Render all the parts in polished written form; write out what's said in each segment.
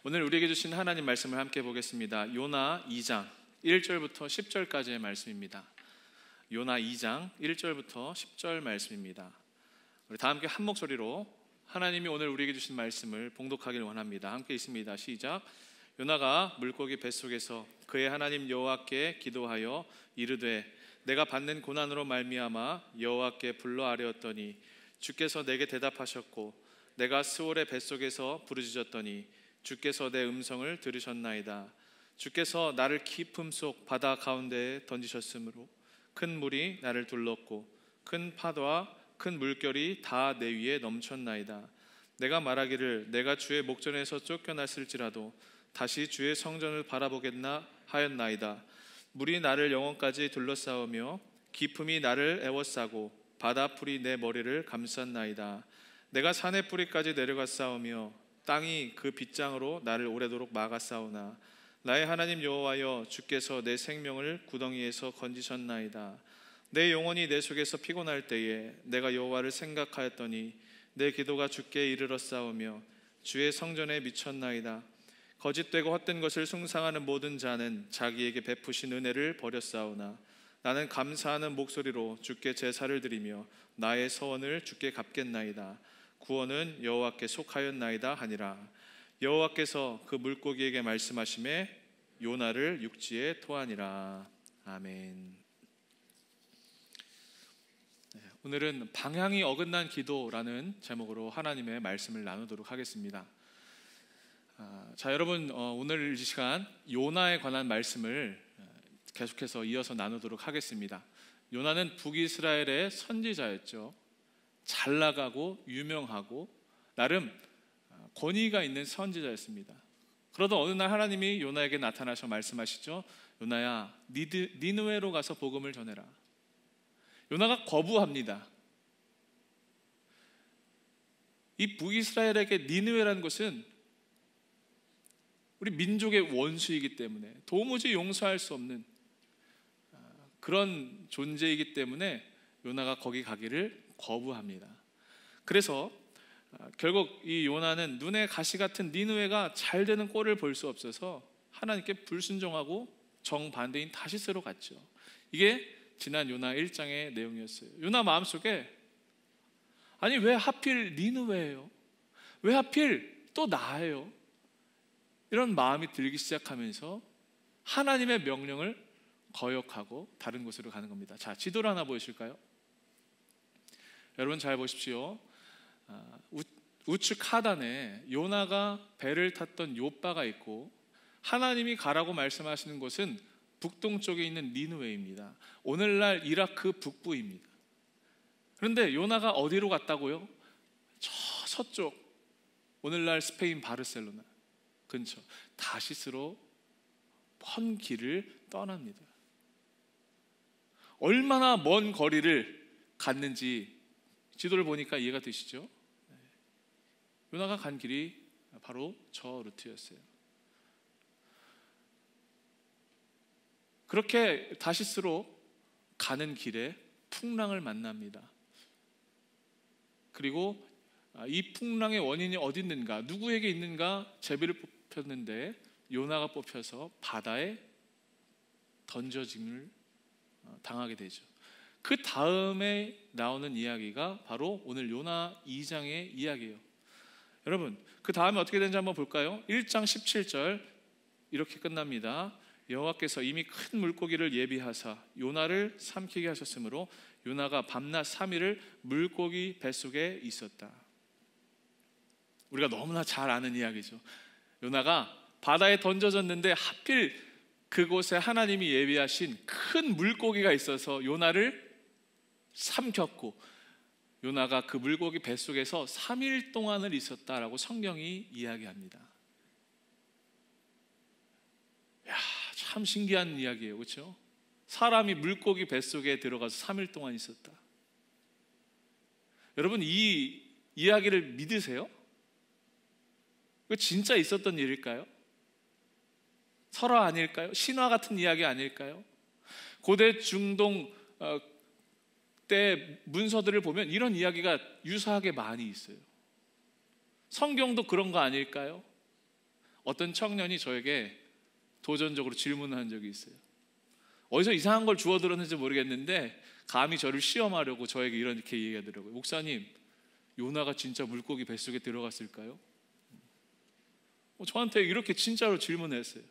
오늘 우리에게 주신 하나님 말씀을 함께 보겠습니다. 요나 2장 1절부터 10절까지의 말씀입니다. 요나 2장 1절부터 10절 말씀입니다. 우리 다 함께 한 목소리로 하나님이 오늘 우리에게 주신 말씀을 봉독하기를 원합니다. 함께 있습니다. 시작. 요나가 물고기 뱃속에서 그의 하나님 여호와께 기도하여 이르되 내가 받는 고난으로 말미암아 여호와께 불러 아뢰었더니 주께서 내게 대답하셨고 내가 스올의 뱃속에서 부르짖었더니 주께서 내 음성을 들으셨나이다. 주께서 나를 깊음 속 바다 가운데에 던지셨으므로 큰 물이 나를 둘렀고 큰 파도와 큰 물결이 다 내 위에 넘쳤나이다. 내가 말하기를 내가 주의 목전에서 쫓겨났을지라도 다시 주의 성전을 바라보겠나 하였나이다. 물이 나를 영혼까지 둘러싸우며 깊음이 나를 에워싸고 바다풀이 내 머리를 감쌌나이다. 내가 산의 뿌리까지 내려갔사오며 땅이 그 빗장으로 나를 오래도록 막았사오나 나의 하나님 여호와여 주께서 내 생명을 구덩이에서 건지셨나이다. 내 영혼이 내 속에서 피곤할 때에 내가 여호와를 생각하였더니 내 기도가 주께 이르렀사오며 주의 성전에 미쳤나이다. 거짓되고 헛된 것을 숭상하는 모든 자는 자기에게 베푸신 은혜를 버렸사오나 나는 감사하는 목소리로 주께 제사를 드리며 나의 서원을 주께 갚겠나이다. 구원은 여호와께 속하였나이다 하니라. 여호와께서 그 물고기에게 말씀하시매 요나를 육지에 토하니라. 아멘. 오늘은 방향이 어긋난 기도라는 제목으로 하나님의 말씀을 나누도록 하겠습니다. 자, 여러분, 오늘 이 시간 요나에 관한 말씀을 계속해서 이어서 나누도록 하겠습니다. 요나는 북이스라엘의 선지자였죠. 잘 나가고 유명하고 나름 권위가 있는 선지자였습니다. 그러던 어느 날 하나님이 요나에게 나타나셔 말씀하시죠. 요나야, 니느웨로 가서 복음을 전해라. 요나가 거부합니다. 이 북이스라엘에게 니느웨라는 것은 우리 민족의 원수이기 때문에 도무지 용서할 수 없는 그런 존재이기 때문에 요나가 거기 가기를 거부합니다. 그래서 결국 이 요나는 눈에 가시 같은 니느웨가 잘 되는 꼴을 볼 수 없어서 하나님께 불순종하고 정반대인 다시스로 갔죠. 이게 지난 요나 1장의 내용이었어요. 요나 마음속에 아니 왜 하필 니느웨예요? 왜 하필 또 나예요? 이런 마음이 들기 시작하면서 하나님의 명령을 거역하고 다른 곳으로 가는 겁니다. 자, 지도를 하나 보이실까요? 여러분 잘 보십시오. 우측 하단에 요나가 배를 탔던 요바가 있고 하나님이 가라고 말씀하시는 곳은 북동쪽에 있는 니느웨입니다. 오늘날 이라크 북부입니다. 그런데 요나가 어디로 갔다고요? 저 서쪽, 오늘날 스페인 바르셀로나 근처 다시스로 먼 길을 떠납니다. 얼마나 먼 거리를 갔는지 지도를 보니까 이해가 되시죠? 요나가 간 길이 바로 저 루트였어요. 그렇게 다시스로 가는 길에 풍랑을 만납니다. 그리고 이 풍랑의 원인이 어디 있는가, 누구에게 있는가 제비를 뽑혔는데 요나가 뽑혀서 바다에 던져짐을 당하게 되죠. 그 다음에 나오는 이야기가 바로 오늘 요나 2장의 이야기예요. 여러분, 그 다음에 어떻게 되는지 한번 볼까요? 1장 17절 이렇게 끝납니다. 여호와께서 이미 큰 물고기를 예비하사 요나를 삼키게 하셨으므로 요나가 밤낮 3일을 물고기 뱃속에 있었다. 우리가 너무나 잘 아는 이야기죠. 요나가 바다에 던져졌는데 하필 그곳에 하나님이 예비하신 큰 물고기가 있어서 요나를 삼켰고 요나가 그 물고기 뱃속에서 3일 동안을 있었다라고 성경이 이야기합니다. 야, 참 신기한 이야기예요. 그렇죠? 사람이 물고기 뱃속에 들어가서 3일 동안 있었다. 여러분, 이 이야기를 믿으세요? 이거 진짜 있었던 일일까요? 설화 아닐까요? 신화 같은 이야기 아닐까요? 고대 중동 때 문서들을 보면 이런 이야기가 유사하게 많이 있어요. 성경도 그런 거 아닐까요? 어떤 청년이 저에게 도전적으로 질문을 한 적이 있어요. 어디서 이상한 걸 주워 들었는지 모르겠는데 감히 저를 시험하려고 저에게 이렇게 얘기하더라고요. 목사님, 요나가 진짜 물고기 뱃속에 들어갔을까요? 저한테 이렇게 진짜로 질문했어요.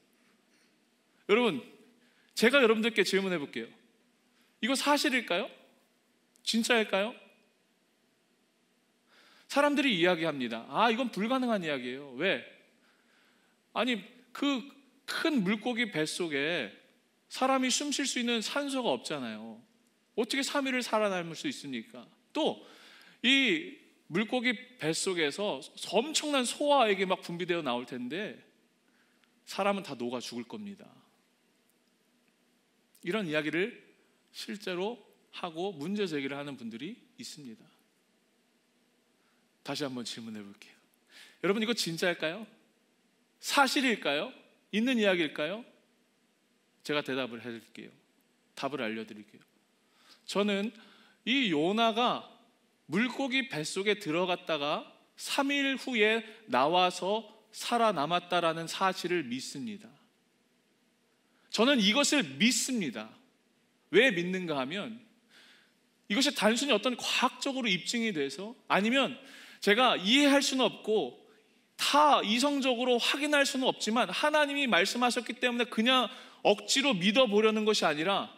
여러분, 제가 여러분들께 질문해 볼게요. 이거 사실일까요? 진짜일까요? 사람들이 이야기합니다. 이건 불가능한 이야기예요. 왜? 아니, 그 큰 물고기 뱃속에 사람이 숨 쉴 수 있는 산소가 없잖아요. 어떻게 3일을 살아남을 수 있습니까? 또 이 물고기 뱃속에서 엄청난 소화액이 막 분비되어 나올 텐데 사람은 다 녹아 죽을 겁니다. 이런 이야기를 실제로 하고 문제 제기를 하는 분들이 있습니다. 다시 한번 질문해 볼게요. 여러분, 이거 진짜일까요? 사실일까요? 있는 이야기일까요? 제가 대답을 해드릴게요. 답을 알려드릴게요. 저는 이 요나가 물고기 뱃속에 들어갔다가 3일 후에 나와서 살아남았다라는 사실을 믿습니다. 저는 이것을 믿습니다. 왜 믿는가 하면 이것이 단순히 어떤 과학적으로 입증이 돼서, 아니면 제가 이해할 수는 없고 다 이성적으로 확인할 수는 없지만 하나님이 말씀하셨기 때문에 그냥 억지로 믿어보려는 것이 아니라,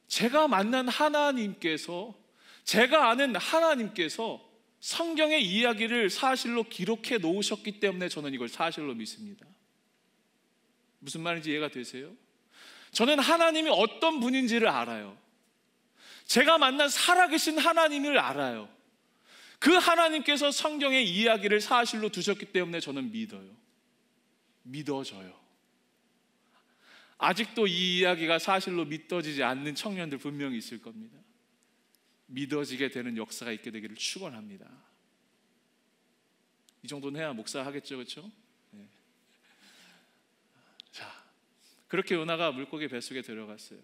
제가 만난 하나님께서, 제가 아는 하나님께서 성경의 이야기를 사실로 기록해 놓으셨기 때문에 저는 이걸 사실로 믿습니다. 무슨 말인지 이해가 되세요? 저는 하나님이 어떤 분인지를 알아요. 제가 만난 살아계신 하나님을 알아요. 그 하나님께서 성경의 이야기를 사실로 두셨기 때문에 저는 믿어요. 믿어져요. 아직도 이 이야기가 사실로 믿어지지 않는 청년들 분명히 있을 겁니다. 믿어지게 되는 역사가 있게 되기를 축원합니다. 이 정도는 해야 목사 하겠죠, 그렇죠? 네. 자, 그렇게 요나가 물고기 뱃속에 들어갔어요.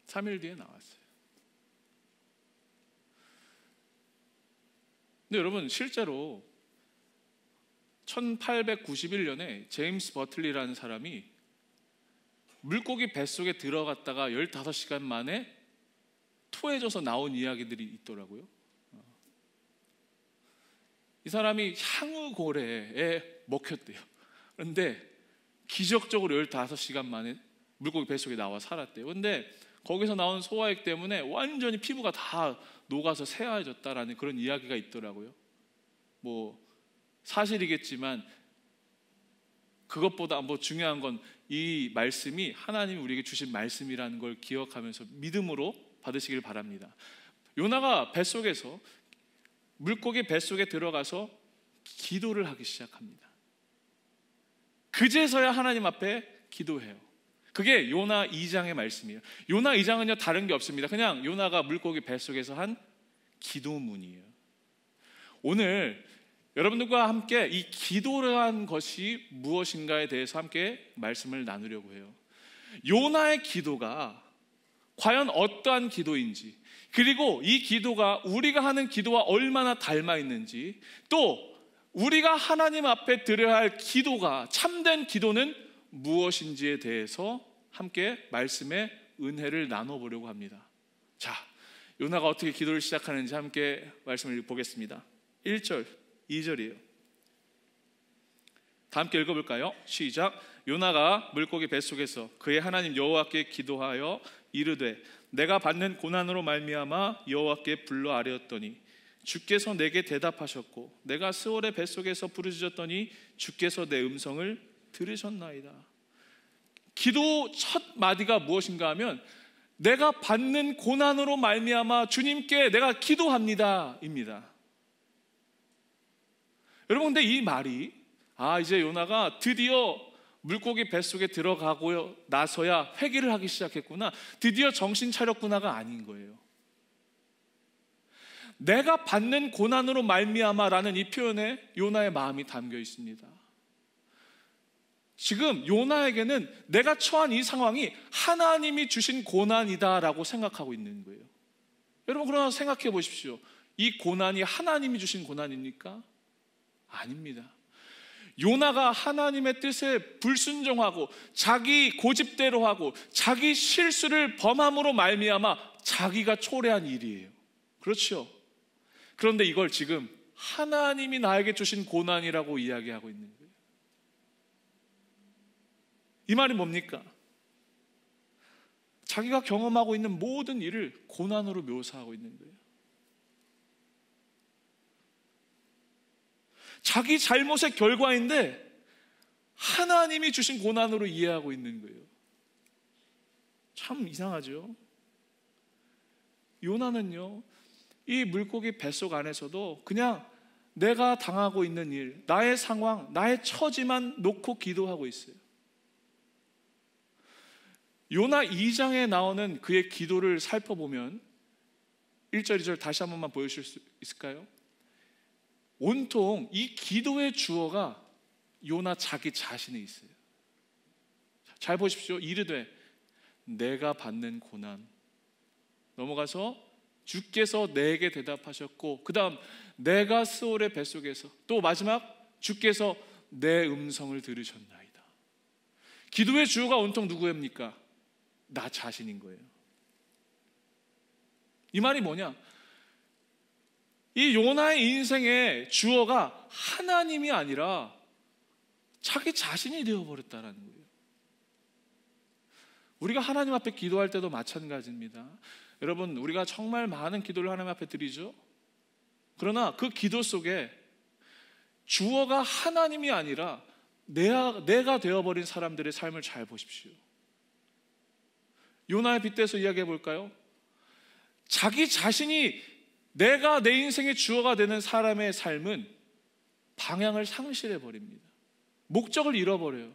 3일 뒤에 나왔어요. 근데 여러분, 실제로 1891년에 제임스 버틀리라는 사람이 물고기 뱃속에 들어갔다가 15시간 만에 토해져서 나온 이야기들이 있더라고요. 이 사람이 향후고래에 먹혔대요. 그런데 기적적으로 15시간 만에 물고기 뱃속에 나와 살았대요. 그런데 거기서 나온 소화액 때문에 완전히 피부가 다 녹아서 새하얘졌다라는 그런 이야기가 있더라고요. 뭐 사실이겠지만 그것보다 뭐 중요한 건 이 말씀이 하나님이 우리에게 주신 말씀이라는 걸 기억하면서 믿음으로 받으시길 바랍니다. 요나가 뱃속에서, 물고기 뱃속에 들어가서 기도를 하기 시작합니다. 그제서야 하나님 앞에 기도해요. 그게 요나 2장의 말씀이에요. 요나 2장은요 다른 게 없습니다. 그냥 요나가 물고기 뱃속에서 한 기도문이에요. 오늘 여러분들과 함께 이 기도라는 것이 무엇인가에 대해서 함께 말씀을 나누려고 해요. 요나의 기도가 과연 어떠한 기도인지, 그리고 이 기도가 우리가 하는 기도와 얼마나 닮아 있는지, 또 우리가 하나님 앞에 드려야 할 기도가, 참된 기도는 무엇인지에 대해서 함께 말씀의 은혜를 나눠보려고 합니다. 자, 요나가 어떻게 기도를 시작하는지 함께 말씀을 보겠습니다. 1절, 2절이에요. 다 함께 읽어볼까요? 시작. 요나가 물고기 뱃속에서 그의 하나님 여호와께 기도하여 이르되 내가 받는 고난으로 말미암아 여호와께 불러 아뢰었더니 주께서 내게 대답하셨고 내가 스올의 뱃속에서 부르짖었더니 주께서 내 음성을 들으셨나이다. 기도 첫 마디가 무엇인가 하면 내가 받는 고난으로 말미암아 주님께 내가 기도합니다 입니다. 여러분, 근데 이 말이 이제 요나가 드디어 물고기 뱃속에 들어가고 나서야 회개를 하기 시작했구나, 드디어 정신 차렸구나가 아닌 거예요. 내가 받는 고난으로 말미암아라는 이 표현에 요나의 마음이 담겨 있습니다. 지금 요나에게는 내가 처한 이 상황이 하나님이 주신 고난이다라고 생각하고 있는 거예요. 여러분, 그러나 생각해 보십시오. 이 고난이 하나님이 주신 고난입니까? 아닙니다. 요나가 하나님의 뜻에 불순종하고 자기 고집대로 하고 자기 실수를 범함으로 말미암아 자기가 초래한 일이에요. 그렇죠? 그런데 이걸 지금 하나님이 나에게 주신 고난이라고 이야기하고 있는 거예요. 이 말이 뭡니까? 자기가 경험하고 있는 모든 일을 고난으로 묘사하고 있는 거예요. 자기 잘못의 결과인데 하나님이 주신 고난으로 이해하고 있는 거예요. 참 이상하죠? 요나는요, 이 물고기 뱃속 안에서도 그냥 내가 당하고 있는 일, 나의 상황, 나의 처지만 놓고 기도하고 있어요. 요나 2장에 나오는 그의 기도를 살펴보면 1절, 2절 다시 한 번만 보여주실 수 있을까요? 온통 이 기도의 주어가 요나 자기 자신에 있어요. 잘 보십시오. 이르되 내가 받는 고난. 넘어가서 주께서 내게 대답하셨고, 그 다음 내가 스올의 뱃속에서, 또 마지막 주께서 내 음성을 들으셨나이다. 기도의 주어가 온통 누구입니까? 나 자신인 거예요. 이 말이 뭐냐? 이 요나의 인생의 주어가 하나님이 아니라 자기 자신이 되어버렸다는 거예요. 우리가 하나님 앞에 기도할 때도 마찬가지입니다. 여러분, 우리가 정말 많은 기도를 하나님 앞에 드리죠. 그러나 그 기도 속에 주어가 하나님이 아니라 내가 되어버린 사람들의 삶을 잘 보십시오. 요나의 빗대서 이야기해 볼까요? 자기 자신이 내가 내 인생의 주어가 되는 사람의 삶은 방향을 상실해 버립니다. 목적을 잃어버려요.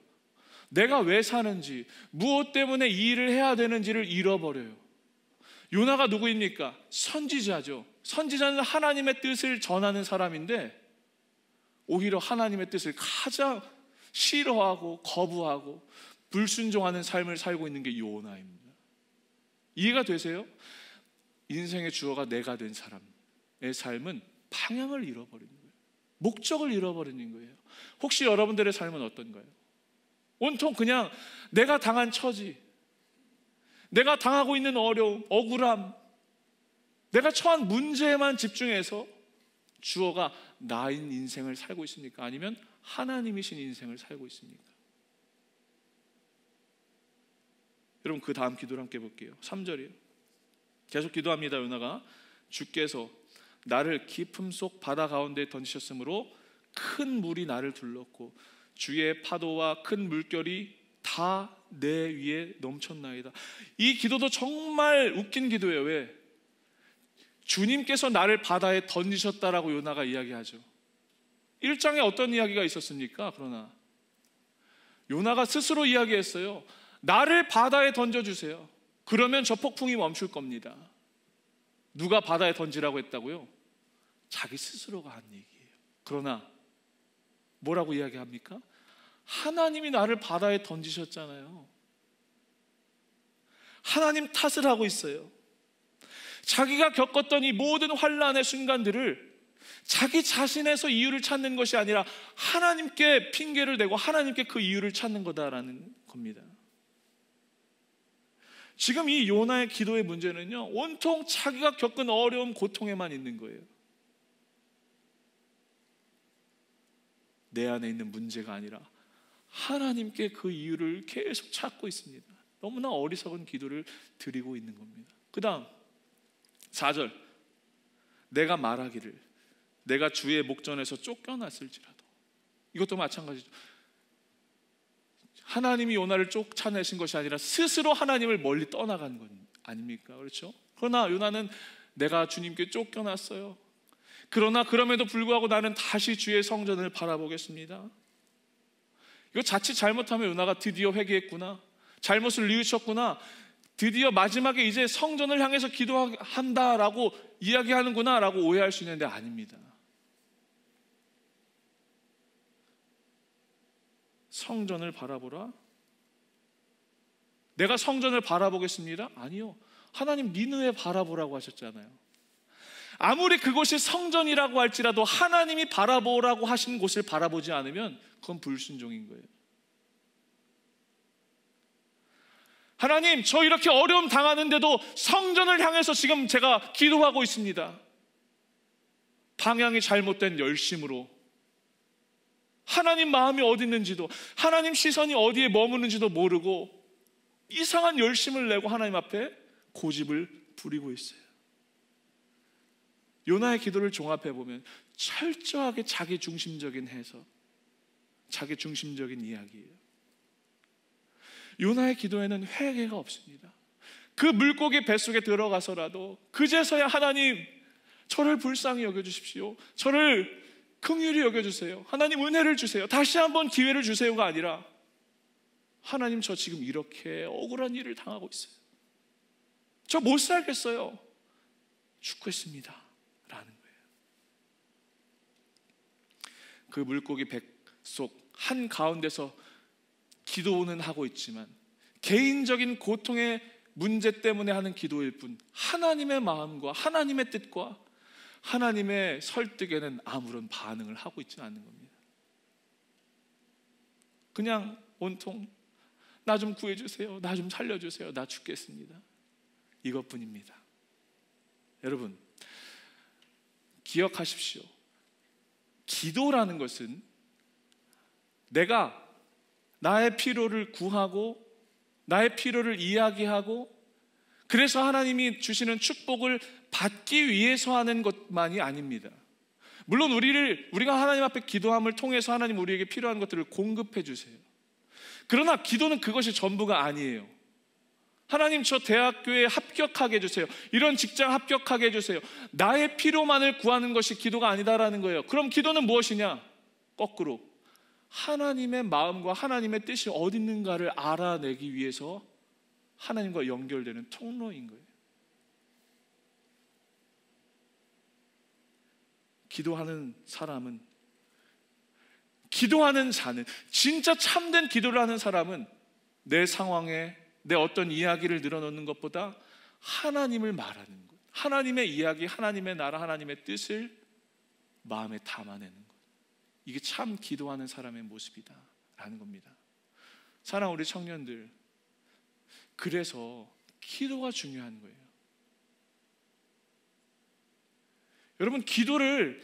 내가 왜 사는지, 무엇 때문에 이 일을 해야 되는지를 잃어버려요. 요나가 누구입니까? 선지자죠. 선지자는 하나님의 뜻을 전하는 사람인데 오히려 하나님의 뜻을 가장 싫어하고 거부하고 불순종하는 삶을 살고 있는 게 요나입니다. 이해가 되세요? 인생의 주어가 내가 된 사람의 삶은 방향을 잃어버리는 거예요. 목적을 잃어버리는 거예요. 혹시 여러분들의 삶은 어떤가요? 온통 그냥 내가 당한 처지, 내가 당하고 있는 어려움, 억울함, 내가 처한 문제에만 집중해서 주어가 나인 인생을 살고 있습니까? 아니면 하나님이신 인생을 살고 있습니까? 여러분, 그 다음 기도를 함께 볼게요. 3절이에요. 계속 기도합니다. 요나가 주께서 나를 깊음 속 바다 가운데 던지셨으므로 큰 물이 나를 둘렀고 주의 파도와 큰 물결이 다 내 위에 넘쳤나이다. 이 기도도 정말 웃긴 기도예요. 왜? 주님께서 나를 바다에 던지셨다라고 요나가 이야기하죠. 1장에 어떤 이야기가 있었습니까? 그러나 요나가 스스로 이야기했어요. 나를 바다에 던져주세요. 그러면 저 폭풍이 멈출 겁니다. 누가 바다에 던지라고 했다고요? 자기 스스로가 한 얘기예요. 그러나 뭐라고 이야기합니까? 하나님이 나를 바다에 던지셨잖아요. 하나님 탓을 하고 있어요. 자기가 겪었던 이 모든 환난의 순간들을 자기 자신에서 이유를 찾는 것이 아니라 하나님께 핑계를 대고 하나님께 그 이유를 찾는 거다라는 겁니다. 지금 이 요나의 기도의 문제는요, 온통 자기가 겪은 어려움, 고통에만 있는 거예요. 내 안에 있는 문제가 아니라 하나님께 그 이유를 계속 찾고 있습니다. 너무나 어리석은 기도를 드리고 있는 겁니다. 그 다음 4절, 내가 말하기를 내가 주의 목전에서 쫓겨났을지라도. 이것도 마찬가지죠. 하나님이 요나를 쫓아내신 것이 아니라 스스로 하나님을 멀리 떠나간 것 아닙니까? 그렇죠? 그러나 요나는 내가 주님께 쫓겨났어요. 그러나 그럼에도 불구하고 나는 다시 주의 성전을 바라보겠습니다. 이거 자칫 잘못하면 요나가 드디어 회개했구나, 잘못을 뉘우쳤구나, 드디어 마지막에 이제 성전을 향해서 기도한다라고 이야기하는구나 라고 오해할 수 있는데 아닙니다. 성전을 바라보라? 내가 성전을 바라보겠습니다? 아니요. 하나님 니느웨 바라보라고 하셨잖아요. 아무리 그곳이 성전이라고 할지라도 하나님이 바라보라고 하신 곳을 바라보지 않으면 그건 불순종인 거예요. 하나님, 저 이렇게 어려움 당하는데도 성전을 향해서 지금 제가 기도하고 있습니다. 방향이 잘못된 열심으로, 하나님 마음이 어디 있는지도, 하나님 시선이 어디에 머무는지도 모르고 이상한 열심을 내고 하나님 앞에 고집을 부리고 있어요. 요나의 기도를 종합해 보면 철저하게 자기 중심적인 해석, 자기 중심적인 이야기예요. 요나의 기도에는 회개가 없습니다. 그 물고기 뱃속에 들어가서라도 그제서야 하나님, 저를 불쌍히 여겨주십시오, 저를 긍휼히 여겨주세요, 하나님 은혜를 주세요, 다시 한번 기회를 주세요가 아니라 하나님, 저 지금 이렇게 억울한 일을 당하고 있어요, 저 못 살겠어요, 죽겠습니다 라는 거예요. 그 물고기 뱃속 한가운데서 기도는 하고 있지만 개인적인 고통의 문제 때문에 하는 기도일 뿐 하나님의 마음과 하나님의 뜻과 하나님의 설득에는 아무런 반응을 하고 있지는 않는 겁니다. 그냥 온통 나 좀 구해주세요, 나 좀 살려주세요, 나 죽겠습니다, 이것뿐입니다. 여러분, 기억하십시오. 기도라는 것은 내가 나의 필요를 구하고 나의 필요를 이야기하고 그래서 하나님이 주시는 축복을 받기 위해서 하는 것만이 아닙니다. 물론 우리가 하나님 앞에 기도함을 통해서 하나님 우리에게 필요한 것들을 공급해 주세요. 그러나 기도는 그것이 전부가 아니에요. 하나님, 저 대학교에 합격하게 해주세요, 이런 직장 합격하게 해주세요, 나의 필요만을 구하는 것이 기도가 아니다라는 거예요. 그럼 기도는 무엇이냐? 거꾸로 하나님의 마음과 하나님의 뜻이 어디 있는가를 알아내기 위해서 하나님과 연결되는 통로인 거예요. 기도하는 사람은, 기도하는 자는, 진짜 참된 기도를 하는 사람은 내 상황에 내 어떤 이야기를 늘어놓는 것보다 하나님을 말하는 것, 하나님의 이야기, 하나님의 나라, 하나님의 뜻을 마음에 담아내는 것, 이게 참 기도하는 사람의 모습이다 라는 겁니다. 사랑하는 우리 청년들, 그래서 기도가 중요한 거예요. 여러분, 기도를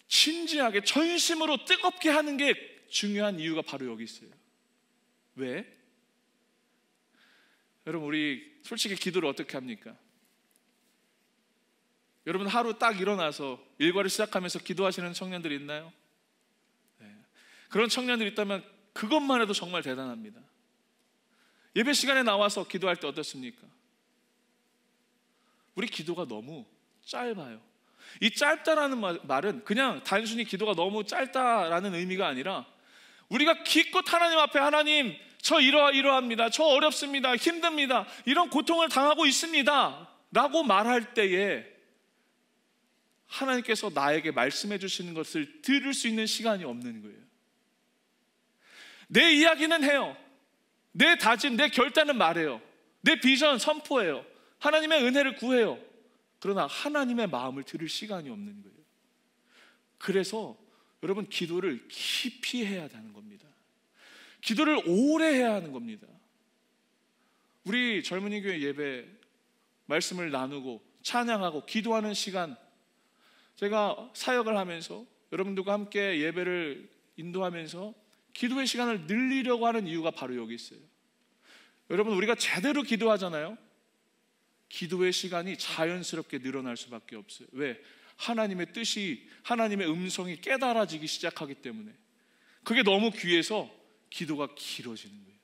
진지하게 전심으로 뜨겁게 하는 게 중요한 이유가 바로 여기 있어요. 왜? 여러분, 우리 솔직히 기도를 어떻게 합니까? 여러분, 하루 딱 일어나서 일과를 시작하면서 기도하시는 청년들이 있나요? 네. 그런 청년들이 있다면 그것만 해도 정말 대단합니다. 예배 시간에 나와서 기도할 때 어떻습니까? 우리 기도가 너무 짧아요. 이 짧다라는 말은 그냥 단순히 기도가 너무 짧다라는 의미가 아니라 우리가 기껏 하나님 앞에, 하나님, 저 이러합니다, 저 어렵습니다, 힘듭니다, 이런 고통을 당하고 있습니다 라고 말할 때에 하나님께서 나에게 말씀해 주시는 것을 들을 수 있는 시간이 없는 거예요. 내 이야기는 해요, 내 다짐, 내 결단은 말해요, 내 비전 선포해요, 하나님의 은혜를 구해요. 그러나 하나님의 마음을 들을 시간이 없는 거예요. 그래서 여러분, 기도를 깊이 해야 하는 겁니다. 기도를 오래 해야 하는 겁니다. 우리 젊은이 교회 예배 말씀을 나누고 찬양하고 기도하는 시간, 제가 사역을 하면서 여러분들과 함께 예배를 인도하면서 기도의 시간을 늘리려고 하는 이유가 바로 여기 있어요. 여러분, 우리가 제대로 기도하잖아요. 기도의 시간이 자연스럽게 늘어날 수밖에 없어요. 왜? 하나님의 뜻이, 하나님의 음성이 깨달아지기 시작하기 때문에. 그게 너무 귀해서 기도가 길어지는 거예요.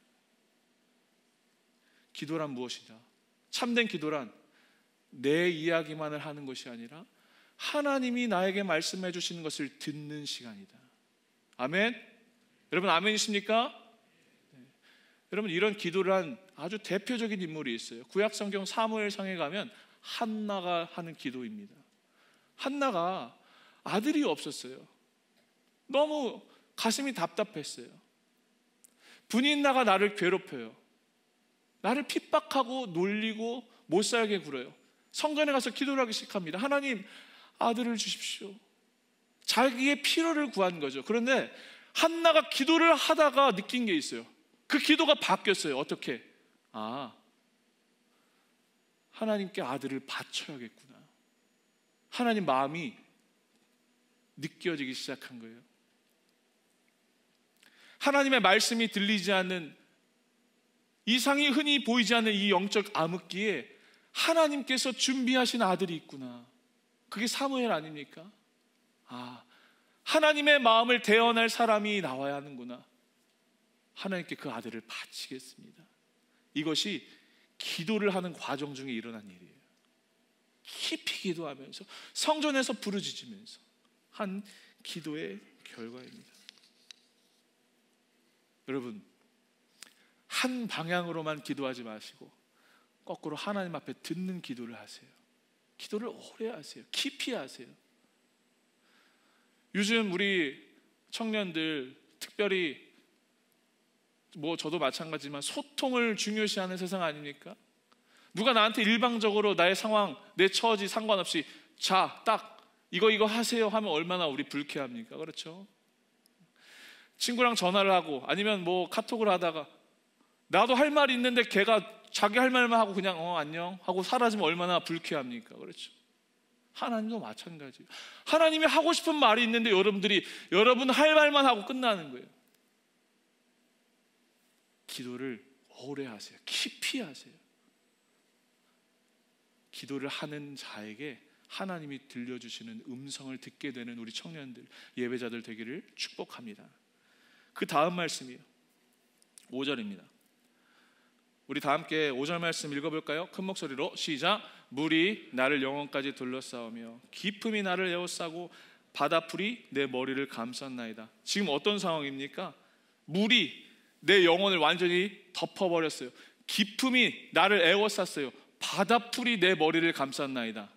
기도란 무엇이냐? 참된 기도란 내 이야기만을 하는 것이 아니라 하나님이 나에게 말씀해 주시는 것을 듣는 시간이다. 아멘? 여러분, 아멘이십니까? 네. 여러분, 이런 기도를 한 아주 대표적인 인물이 있어요. 구약성경 사무엘상에 가면 한나가 하는 기도입니다. 한나가 아들이 없었어요. 너무 가슴이 답답했어요. 분인나가 나를 괴롭혀요. 나를 핍박하고 놀리고 못 살게 굴어요. 성전에 가서 기도를 하기 시작합니다. 하나님, 아들을 주십시오. 자기의 필요를 구한 거죠. 그런데 한나가 기도를 하다가 느낀 게 있어요. 그 기도가 바뀌었어요. 어떻게? 하나님께 아들을 바쳐야겠구나. 하나님 마음이 느껴지기 시작한 거예요. 하나님의 말씀이 들리지 않는, 이상이 흔히 보이지 않는 이 영적 암흑기에 하나님께서 준비하신 아들이 있구나. 그게 사무엘 아닙니까? 하나님의 마음을 대언할 사람이 나와야 하는구나. 하나님께 그 아들을 바치겠습니다. 이것이 기도를 하는 과정 중에 일어난 일이에요. 깊이 기도하면서, 성전에서 부르짖으면서 한 기도의 결과입니다. 여러분, 한 방향으로만 기도하지 마시고 거꾸로 하나님 앞에 듣는 기도를 하세요. 기도를 오래 하세요. 깊이 하세요. 요즘 우리 청년들, 특별히 저도 마찬가지지만 소통을 중요시하는 세상 아닙니까? 누가 나한테 일방적으로 나의 상황, 내 처지 상관없이 자, 딱 이거 하세요 하면 얼마나 우리 불쾌합니까? 그렇죠? 친구랑 전화를 하고 아니면 카톡을 하다가 나도 할 말이 있는데 걔가 자기 할 말만 하고 그냥 안녕 하고 사라지면 얼마나 불쾌합니까? 그렇죠? 하나님도 마찬가지예요. 하나님이 하고 싶은 말이 있는데 여러분 할 말만 하고 끝나는 거예요. 기도를 오래 하세요. 깊이 하세요. 기도를 하는 자에게 하나님이 들려주시는 음성을 듣게 되는 우리 청년들, 예배자들 되기를 축복합니다. 그 다음 말씀이에요. 5절입니다. 우리 다 함께 5절 말씀 읽어볼까요? 큰 목소리로 시작. 물이 나를 영혼까지 둘러싸우며 깊음이 나를 에워싸고 바다풀이 내 머리를 감쌌나이다. 지금 어떤 상황입니까? 물이 내 영혼을 완전히 덮어버렸어요. 깊음이 나를 에워쌌어요. 바다풀이 내 머리를 감쌌나이다.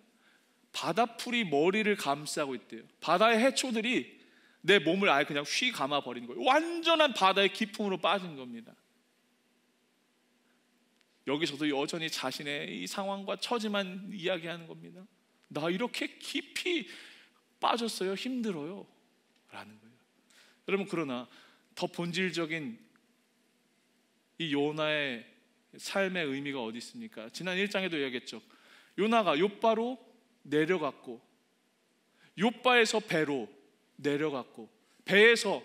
바다풀이 머리를 감싸고 있대요. 바다의 해초들이 내 몸을 아예 그냥 휘 감아버린 거예요. 완전한 바다의 깊음으로 빠진 겁니다. 여기서도 여전히 자신의 이 상황과 처지만 이야기하는 겁니다. 나 이렇게 깊이 빠졌어요. 힘들어요. 라는 거예요. 여러분, 그러나 더 본질적인 이 요나의 삶의 의미가 어디 있습니까? 지난 1장에도 이야기했죠. 요나가 욥바로 내려갔고, 욥바에서 배로 내려갔고, 배에서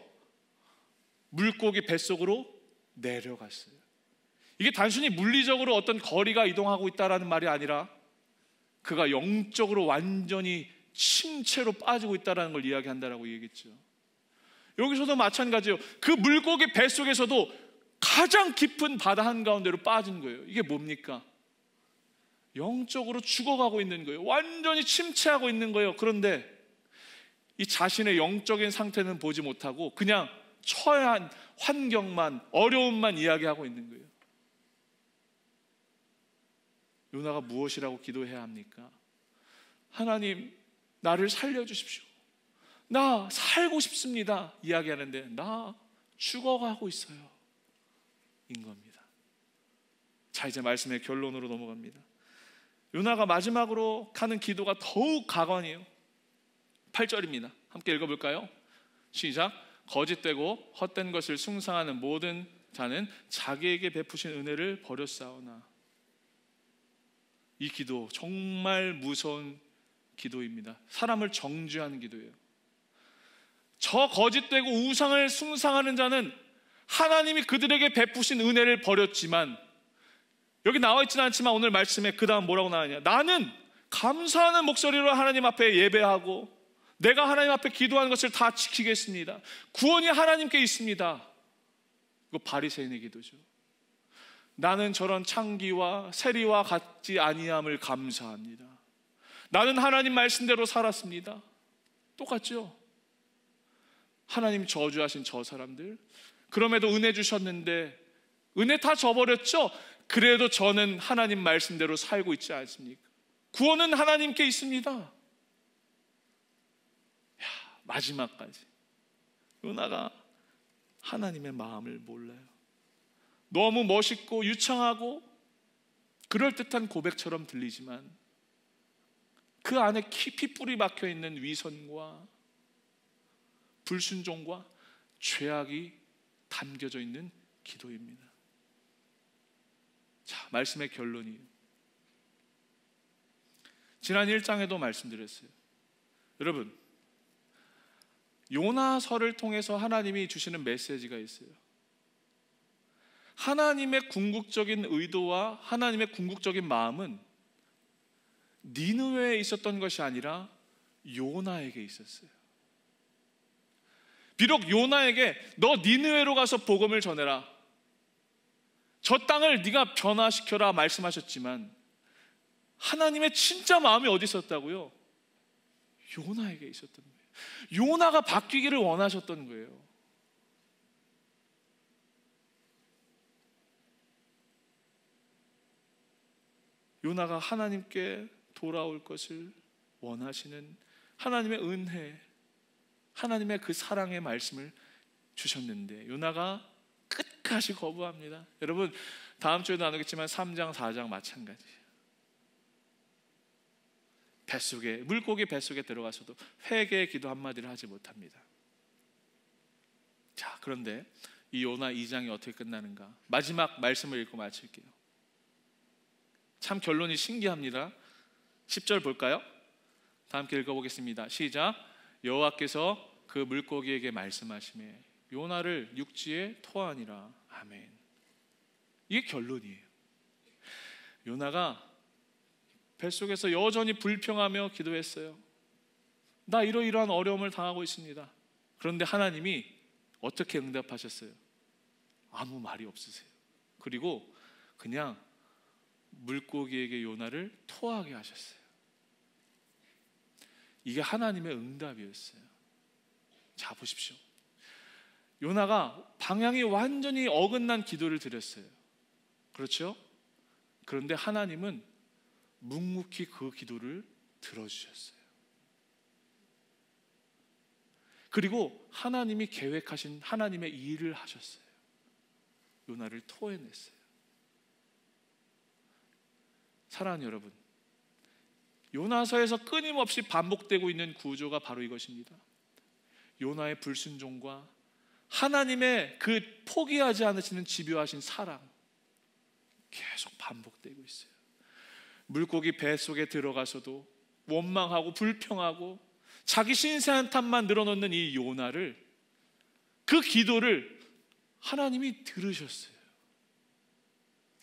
물고기 뱃속으로 내려갔어요. 이게 단순히 물리적으로 어떤 거리가 이동하고 있다는 말이 아니라 그가 영적으로 완전히 침체로 빠지고 있다는 걸 이야기한다라고 얘기했죠. 여기서도 마찬가지예요. 그 물고기 뱃속에서도 가장 깊은 바다 한가운데로 빠진 거예요. 이게 뭡니까? 영적으로 죽어가고 있는 거예요. 완전히 침체하고 있는 거예요. 그런데 이 자신의 영적인 상태는 보지 못하고 그냥 처한 환경만, 어려움만 이야기하고 있는 거예요. 요나가 무엇이라고 기도해야 합니까? 하나님, 나를 살려주십시오. 나 살고 싶습니다. 이야기하는데 나 죽어가고 있어요. 인 겁니다. 자, 이제 말씀의 결론으로 넘어갑니다. 요나가 마지막으로 하는 기도가 더욱 가관이에요. 8절입니다. 함께 읽어볼까요? 시작. 거짓되고 헛된 것을 숭상하는 모든 자는 자기에게 베푸신 은혜를 버렸사오나. 이 기도 정말 무서운 기도입니다. 사람을 정죄하는 기도예요. 저 거짓되고 우상을 숭상하는 자는 하나님이 그들에게 베푸신 은혜를 버렸지만, 여기 나와 있지는 않지만 오늘 말씀에 그 다음 뭐라고 나오냐, 나는 감사하는 목소리로 하나님 앞에 예배하고 내가 하나님 앞에 기도하는 것을 다 지키겠습니다. 구원이 하나님께 있습니다. 이거 바리새인의 기도죠. 나는 저런 창기와 세리와 같지 아니함을 감사합니다. 나는 하나님 말씀대로 살았습니다. 똑같죠? 하나님 저주하신 저 사람들, 그럼에도 은혜 주셨는데 은혜 다 저버렸죠? 그래도 저는 하나님 말씀대로 살고 있지 않습니까? 구원은 하나님께 있습니다. 마지막까지 요나가 하나님의 마음을 몰라요. 너무 멋있고 유창하고 그럴듯한 고백처럼 들리지만 그 안에 깊이 뿌리 박혀 있는 위선과 불순종과 죄악이 담겨져 있는 기도입니다. 자, 말씀의 결론이에요. 지난 1장에도 말씀드렸어요. 여러분, 요나서를 통해서 하나님이 주시는 메시지가 있어요. 하나님의 궁극적인 의도와 하나님의 궁극적인 마음은 니느웨에 있었던 것이 아니라 요나에게 있었어요. 비록 요나에게 너 니느웨로 가서 복음을 전해라, 저 땅을 네가 변화시켜라 말씀하셨지만 하나님의 진짜 마음이 어디 있었다고요? 요나에게 있었던 거예요. 요나가 바뀌기를 원하셨던 거예요. 요나가 하나님께 돌아올 것을 원하시는 하나님의 은혜, 하나님의 그 사랑의 말씀을 주셨는데 요나가 끝까지 거부합니다. 여러분, 다음 주에도 나누겠지만 3장 4장 마찬가지예요. 뱃속에, 물고기 뱃속에 들어가서도 회개의 기도 한마디를 하지 못합니다. 자, 그런데 이 요나 2장이 어떻게 끝나는가? 마지막 말씀을 읽고 마칠게요. 참 결론이 신기합니다. 10절 볼까요? 다 함께 읽어보겠습니다. 시작. 여호와께서 그 물고기에게 말씀하시매 요나를 육지에 토하니라. 아멘. 이게 결론이에요. 요나가 뱃속에서 여전히 불평하며 기도했어요. 나 이러이러한 어려움을 당하고 있습니다. 그런데 하나님이 어떻게 응답하셨어요? 아무 말이 없으세요. 그리고 그냥 물고기에게 요나를 토하게 하셨어요. 이게 하나님의 응답이었어요. 자, 보십시오. 요나가 방향이 완전히 어긋난 기도를 드렸어요. 그렇죠? 그런데 하나님은 묵묵히 그 기도를 들어주셨어요. 그리고 하나님이 계획하신 하나님의 일을 하셨어요. 요나를 토해냈어요. 사랑하는 여러분, 요나서에서 끊임없이 반복되고 있는 구조가 바로 이것입니다. 요나의 불순종과 하나님의 그 포기하지 않으시는 집요하신 사랑, 계속 반복되고 있어요. 물고기 뱃속에 들어가서도 원망하고 불평하고 자기 신세 한탄만 늘어놓는 이 요나를, 그 기도를 하나님이 들으셨어요.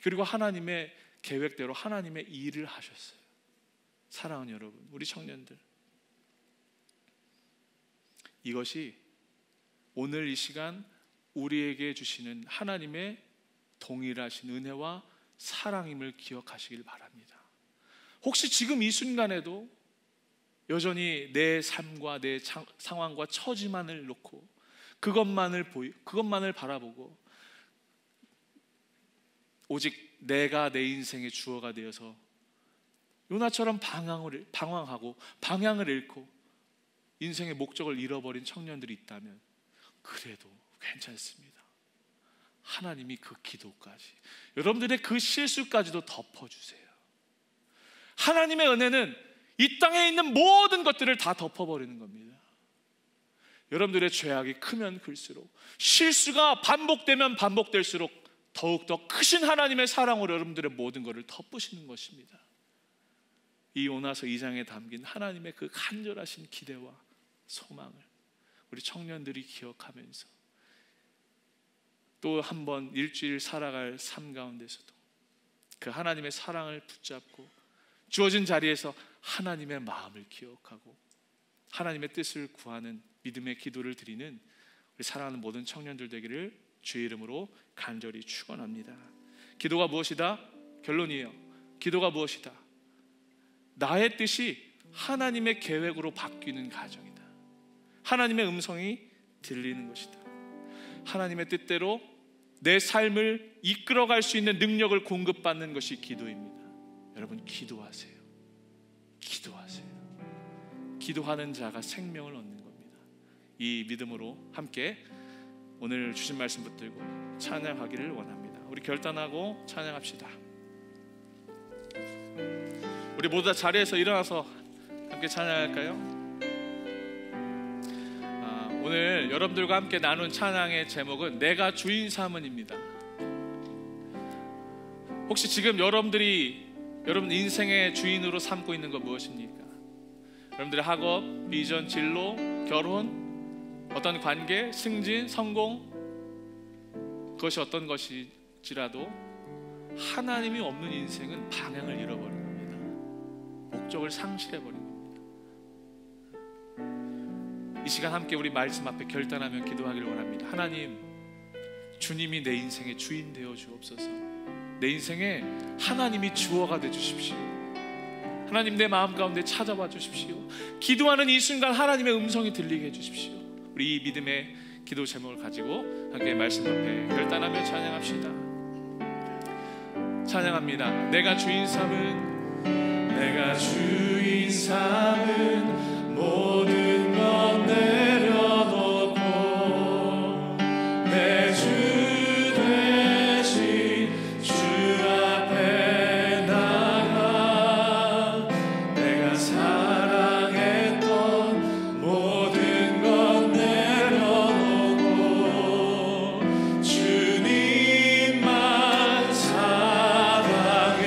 그리고 하나님의 계획대로 하나님의 일을 하셨어요. 사랑하는 여러분, 우리 청년들, 이것이 오늘 이 시간 우리에게 주시는 하나님의 동일하신 은혜와 사랑임을 기억하시길 바랍니다. 혹시 지금 이 순간에도 여전히 내 삶과 내 상황과 처지만을 놓고 그것만을 바라보고 오직 내가 내 인생의 주어가 되어서 요나처럼 방황하고 방향을 잃고 인생의 목적을 잃어버린 청년들이 있다면 그래도 괜찮습니다. 하나님이 그 기도까지, 여러분들의 그 실수까지도 덮어주세요. 하나님의 은혜는 이 땅에 있는 모든 것들을 다 덮어버리는 겁니다. 여러분들의 죄악이 크면 클수록, 실수가 반복되면 반복될수록 더욱더 크신 하나님의 사랑으로 여러분들의 모든 것을 덮으시는 것입니다. 이 요나서 2장에 담긴 하나님의 그 간절하신 기대와 소망을 우리 청년들이 기억하면서 또 한 번 일주일 살아갈 삶 가운데서도 그 하나님의 사랑을 붙잡고 주어진 자리에서 하나님의 마음을 기억하고 하나님의 뜻을 구하는 믿음의 기도를 드리는 우리 사랑하는 모든 청년들 되기를 주의 이름으로 간절히 축원합니다. 기도가 무엇이다? 결론이에요. 기도가 무엇이다? 나의 뜻이 하나님의 계획으로 바뀌는 과정이다. 하나님의 음성이 들리는 것이다. 하나님의 뜻대로 내 삶을 이끌어갈 수 있는 능력을 공급받는 것이 기도입니다. 여러분, 기도하세요. 기도하세요. 기도하는 자가 생명을 얻는 겁니다. 이 믿음으로 함께 오늘 주신 말씀 붙들고 찬양하기를 원합니다. 우리 결단하고 찬양합시다. 우리 모두 다 자리에서 일어나서 함께 찬양할까요? 오늘 여러분들과 함께 나눈 찬양의 제목은 내가 주인 삼은입니다. 혹시 지금 여러분들이 여러분 인생의 주인으로 삼고 있는 것 무엇입니까? 여러분들의 학업, 비전, 진로, 결혼, 어떤 관계, 승진, 성공, 그것이 어떤 것일지라도 하나님이 없는 인생은 방향을 잃어버린 겁니다. 목적을 상실해버린 겁니다. 이 시간 함께 우리 말씀 앞에 결단하며 기도하기를 원합니다. 하나님, 주님이 내 인생의 주인 되어 주옵소서. 내 인생에 하나님이 주어가 되어 주십시오. 하나님, 내 마음 가운데 찾아와 주십시오. 기도하는 이 순간 하나님의 음성이 들리게 해 주십시오. 우리 이 믿음의 기도 제목을 가지고 함께 말씀 앞에 결단하며 찬양합시다. 찬양합니다. 내가 주인 삼은, 내가 주인 삼은 모든 것 내려놓고 내 주 되신 주 앞에 나가 내가 사랑했던 모든 것 내려놓고 주님만 사랑해.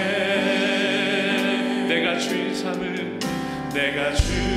내가 주인 삼은, 내가 주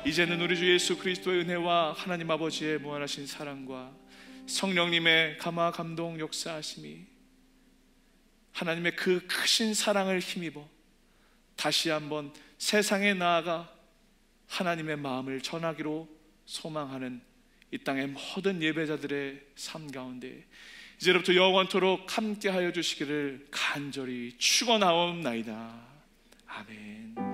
이제는 우리 주 예수 그리스도의 은혜와 하나님 아버지의 무한하신 사랑과 성령님의 감화 감동 역사하심이, 하나님의 그 크신 사랑을 힘입어 다시 한번 세상에 나아가 하나님의 마음을 전하기로 소망하는 이 땅의 모든 예배자들의 삶 가운데 이제부터 영원토록 함께하여 주시기를 간절히 축원하옵나이다. 아멘.